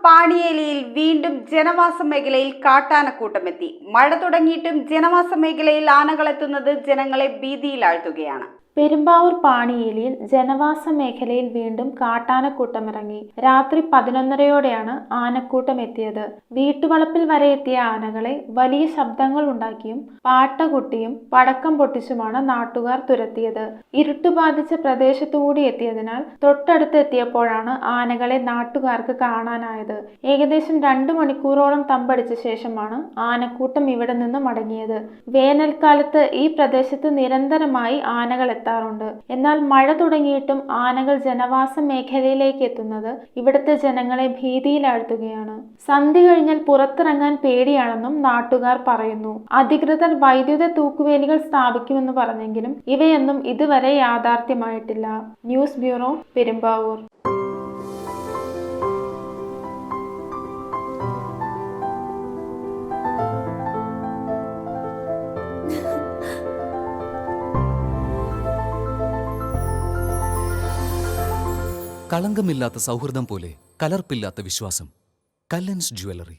പാണിയേലിയിൽ വീണ്ടും ജനവാസ മേഖലയിൽ കാട്ടാനക്കൂട്ടമെത്തി. മഴ തുടങ്ങിയിട്ടും ജനവാസ മേഖലയിൽ ആനകളെത്തുന്നത് ജനങ്ങളെ ഭീതിയിലാഴ്ത്തുകയാണ്. പെരുമ്പാവൂർ പാണിയേലിയിൽ ജനവാസ മേഖലയിൽ വീണ്ടും കാട്ടാനക്കൂട്ടമിറങ്ങി. രാത്രി 11:30യോടെയാണ് ആനക്കൂട്ടം എത്തിയത്. വീട്ടുവളപ്പിൽ വരെ എത്തിയ ആനകളെ വലിയ ശബ്ദങ്ങൾ ഉണ്ടാക്കിയും പാട്ടകൊട്ടിയും പടക്കം പൊട്ടിച്ചുമാണ് നാട്ടുകാർ തുരത്തിയത്. ഇരുട്ട് ബാധിച്ച പ്രദേശത്തുകൂടി എത്തിയതിനാൽ തൊട്ടടുത്ത് എത്തിയപ്പോഴാണ് ആനകളെ നാട്ടുകാർക്ക് കാണാനായത്. ഏകദേശം 2 മണിക്കൂറോളം തമ്പടിച്ച ശേഷമാണ് ആനക്കൂട്ടം ഇവിടെ നിന്ന് മടങ്ങിയത്. വേനൽക്കാലത്ത് ഈ പ്രദേശത്ത് നിരന്തരമായി ആനകൾ എത്താറുണ്ട്. എന്നാൽ മഴ തുടങ്ങിയിട്ടും ആനകൾ ജനവാസ മേഖലയിലേക്ക് എത്തുന്നത് ഇവിടുത്തെ ജനങ്ങളെ ഭീതിയിലാഴ്ത്തുകയാണ്. സന്ധ്യ കഴിഞ്ഞാൽ പുറത്തിറങ്ങാൻ പേടിയാണെന്നും നാട്ടുകാർ പറയുന്നു. അധികൃതർ വൈദ്യുത തൂക്കുവേലികൾ സ്ഥാപിക്കുമെന്ന് പറഞ്ഞെങ്കിലും ഇവയൊന്നും ഇതുവരെ യാഥാർത്ഥ്യമായിട്ടില്ല. News bureau, Perumbavoor. കളങ്കമില്ലാത്ത സൗഹൃദം പോലെ കലർപ്പില്ലാത്ത വിശ്വാസം. കല്ലൻസ് ജ്വല്ലറി.